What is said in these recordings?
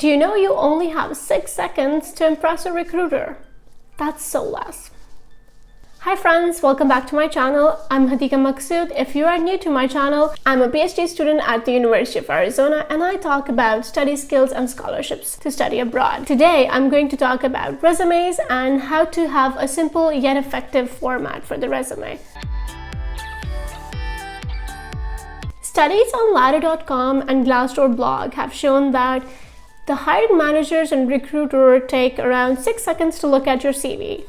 Do you know you only have 6 seconds to impress a recruiter? That's so less. Hi friends, welcome back to my channel. I'm Hadika Maqsood. If you are new to my channel, I'm a PhD student at the University of Arizona and I talk about study skills and scholarships to study abroad. Today, I'm going to talk about resumes and how to have a simple yet effective format for the resume. Studies on Ladder.com and Glassdoor blog have shown that the hiring managers and recruiter take around 6 seconds to look at your CV.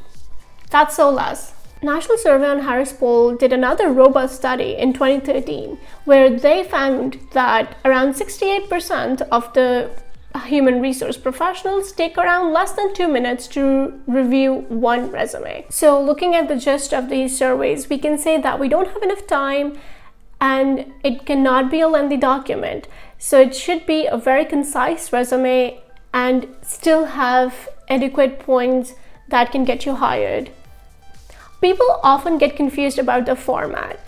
That's so less. National Survey on Harris Poll did another robust study in 2013 where they found that around 68% of the human resource professionals take around less than 2 minutes to review one resume. So looking at the gist of these surveys, we can say that we don't have enough time and it cannot be a lengthy document. So it should be a very concise resume and still have adequate points that can get you hired. People often get confused about the format,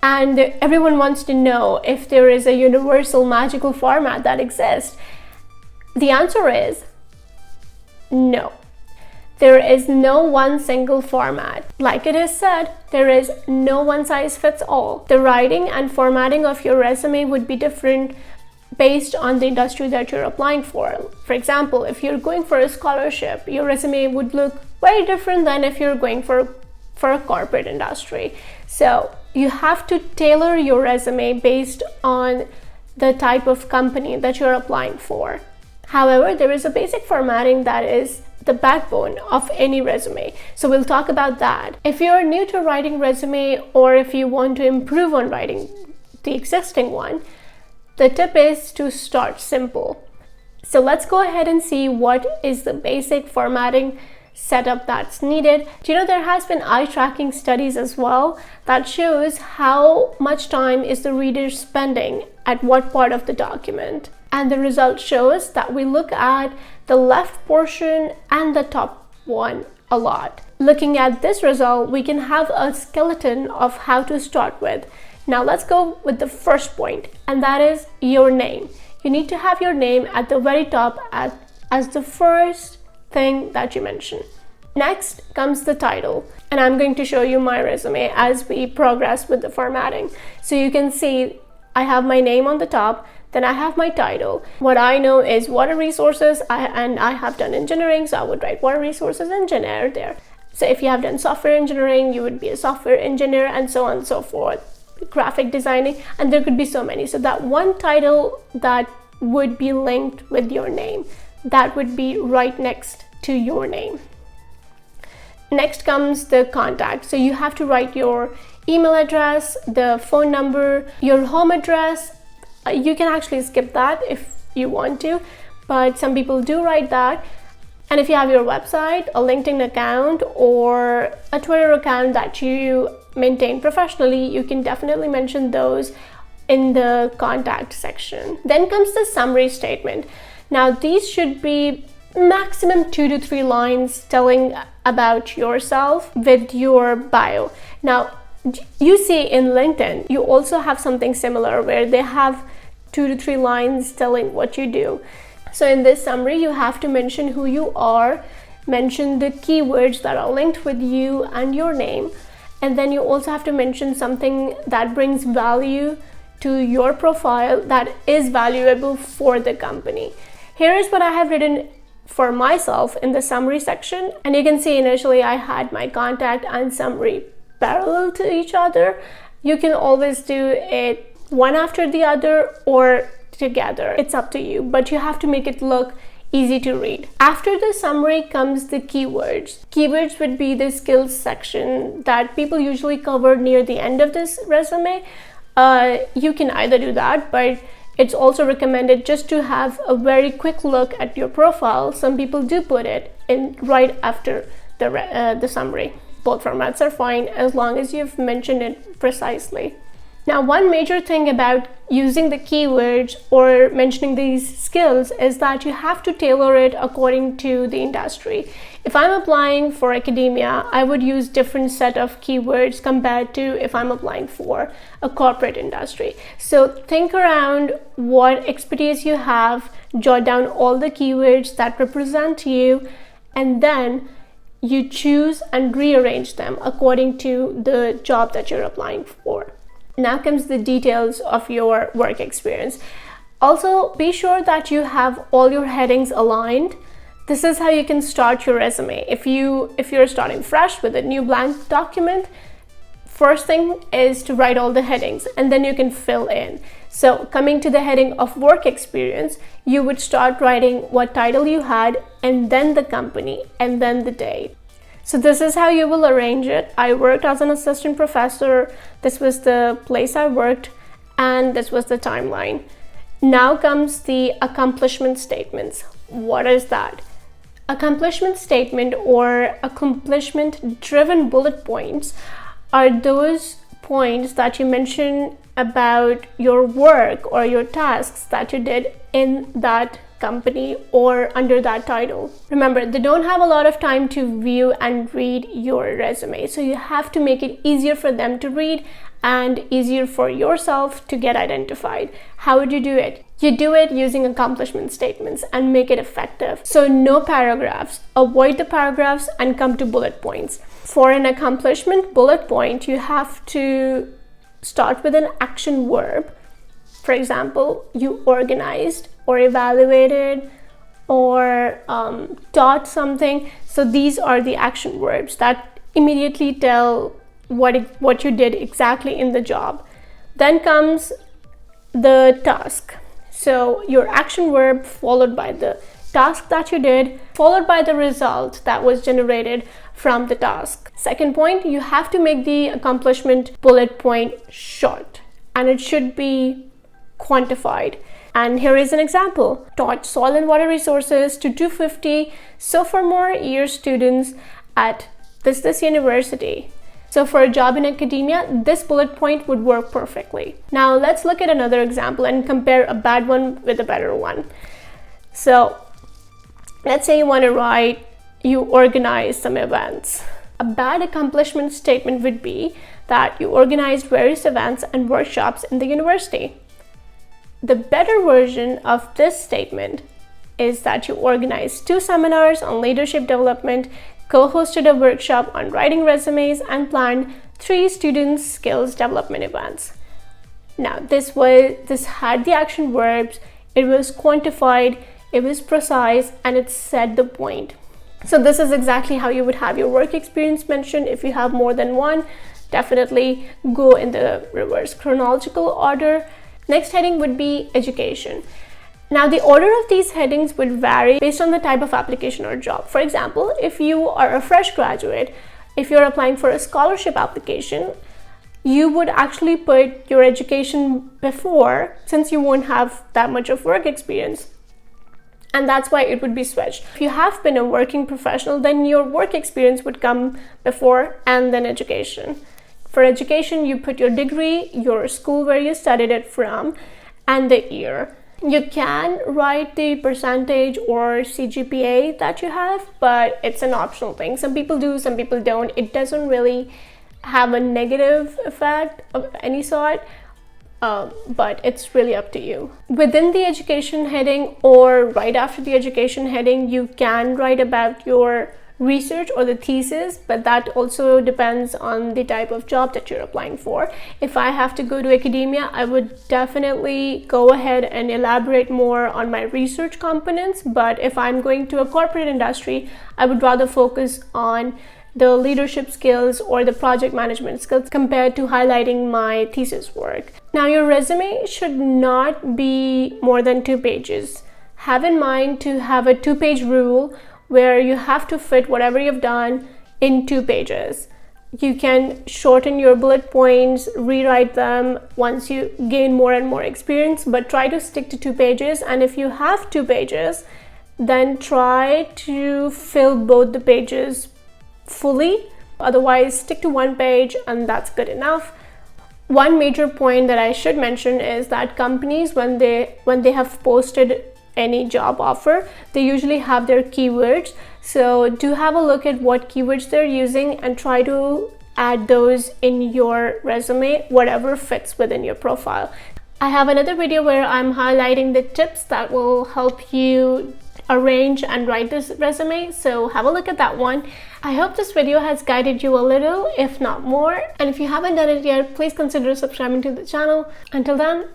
and everyone wants to know if there is a universal magical format that exists. The answer is no. There is no one single format. Like it is said, there is no one size fits all. The writing and formatting of your resume would be different based on the industry that you're applying for. For example, if you're going for a scholarship, your resume would look very different than if you're going for a corporate industry. So you have to tailor your resume based on the type of company that you're applying for. However, there is a basic formatting that is the backbone of any resume. So we'll talk about that. If you're new to writing resume or if you want to improve on writing the existing one, the tip is to start simple. So let's go ahead and see what is the basic formatting setup that's needed. Do you know there has been eye tracking studies as well that shows how much time is the reader spending at what part of the document? And the result shows that we look at the left portion and the top one a lot. Looking at this result, we can have a skeleton of how to start with. Now let's go with the first point, and that is your name. You need to have your name at the very top as the first thing that you mention. Next comes the title, and I'm going to show you my resume as we progress with the formatting. So you can see I have my name on the top, then I have my title. What I know is water resources, and I have done engineering, so I would write water resources engineer there. So if you have done software engineering, you would be a software engineer, and so on and so forth. Graphic designing, and there could be so many. So that one title that would be linked with your name, that would be right next to your name. Next comes the contact. So you have to write your email address, the phone number, your home address. You can actually skip that if you want to, but some people do write that. And if you have your website, a LinkedIn account, or a Twitter account that you maintain professionally, you can definitely mention those in the contact section. Then comes the summary statement. Now these should be maximum 2 to 3 lines telling about yourself with your bio. Now you see in LinkedIn, you also have something similar where they have 2 to 3 lines telling what you do. So in this summary, you have to mention who you are, mention the keywords that are linked with you and your name, and then you also have to mention something that brings value to your profile that is valuable for the company. Here is what I have written for myself in the summary section, and you can see initially I had my contact and summary parallel to each other. You can always do it one after the other or together. It's up to you, but you have to make it look easy to read. After the summary comes the keywords. Keywords would be the skills section that people usually cover near the end of this resume. You can either do that, but it's also recommended just to have a very quick look at your profile. Some people do put it in right after the summary. Both formats are fine as long as you've mentioned it precisely. Now, one major thing about using the keywords or mentioning these skills is that you have to tailor it according to the industry. If I'm applying for academia, I would use different set of keywords compared to if I'm applying for a corporate industry. So think around what expertise you have, jot down all the keywords that represent you, and then you choose and rearrange them according to the job that you're applying for. Now comes the details of your work experience. Also, be sure that you have all your headings aligned. This is how you can start your resume. If you're starting fresh with a new blank document, first thing is to write all the headings and then you can fill in. So coming to the heading of work experience, you would start writing what title you had and then the company and then the date. So this is how you will arrange it. I worked as an assistant professor. This was the place I worked, and this was the timeline. Now comes the accomplishment statements. What is that? Accomplishment statement or accomplishment-driven bullet points are those points that you mention about your work or your tasks that you did in that company or under that title. Remember, they don't have a lot of time to view and read your resume, so you have to make it easier for them to read and easier for yourself to get identified. How would you do it? You do it using accomplishment statements and make it effective. So no paragraphs. Avoid the paragraphs and come to bullet points. For an accomplishment bullet point, you have to start with an action verb. For example, you organized or evaluated or taught something. So these are the action verbs that immediately tell what you did exactly in the job. Then comes the task. So your action verb followed by the task that you did, followed by the result that was generated from the task. Second point, you have to make the accomplishment bullet point short and it should be quantified. And here is an example. Taught soil and water resources to 250 sophomore year students at this university. So for a job in academia, this bullet point would work perfectly. Now let's look at another example and compare a bad one with a better one. So let's say you want to write, you organize some events. A bad accomplishment statement would be that you organized various events and workshops in the university. The better version of this statement is that you organized 2 seminars on leadership development, co-hosted a workshop on writing resumes, and planned 3 student skills development events. Now, this had the action verbs, it was quantified, it was precise, and it set the point. So this is exactly how you would have your work experience mentioned. If you have more than one, definitely go in the reverse chronological order. Next heading would be education. Now, the order of these headings would vary based on the type of application or job. For example, if you are a fresh graduate, if you're applying for a scholarship application, you would actually put your education before, since you won't have that much of work experience. And that's why it would be switched. If you have been a working professional, then your work experience would come before and then education. For education, you put your degree, your school where you studied it from, and the year. You can write the percentage or CGPA that you have, but it's an optional thing. Some people do, some people don't. It doesn't really have a negative effect of any sort, but it's really up to you. Within the education heading or right after the education heading, you can write about your research or the thesis, but that also depends on the type of job that you're applying for. If I have to go to academia, I would definitely go ahead and elaborate more on my research components, but if I'm going to a corporate industry, I would rather focus on the leadership skills or the project management skills compared to highlighting my thesis work. Now, your resume should not be more than 2 pages. Have in mind to have a 2-page rule where you have to fit whatever you've done in 2 pages. You can shorten your bullet points, rewrite them once you gain more and more experience, but try to stick to 2 pages. And if you have 2 pages, then try to fill both the pages fully. Otherwise, stick to 1 page and that's good enough. One major point that I should mention is that companies, when they have posted any job offer, they usually have their keywords. So do have a look at what keywords they're using and try to add those in your resume, whatever fits within your profile. I have another video where I'm highlighting the tips that will help you arrange and write this resume, so have a look at that one. I hope this video has guided you a little, if not more, and if you haven't done it yet, please consider subscribing to the channel. Until then,